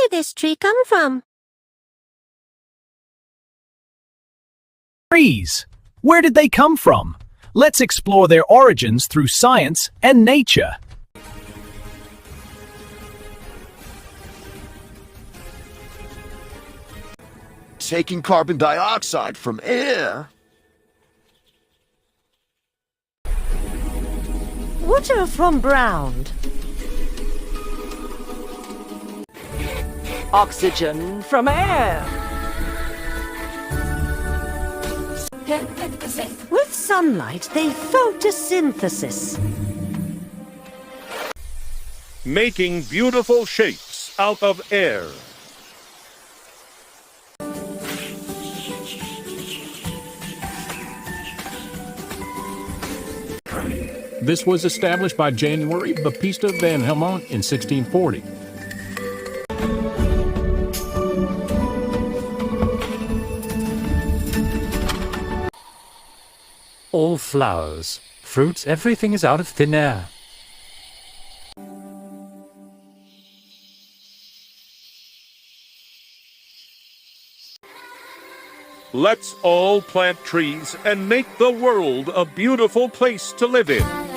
did this tree come from? Trees. Where did they come from? Let's explore their origins through science and nature. Taking carbon dioxide from air. Water from ground. Oxygen from air. With sunlight, they photosynthesis. Making beautiful shapes out of air. This was established by January Baptista van Helmont in 1640. All flowers, fruits, everything is out of thin air. Let's all plant trees and make the world a beautiful place to live in.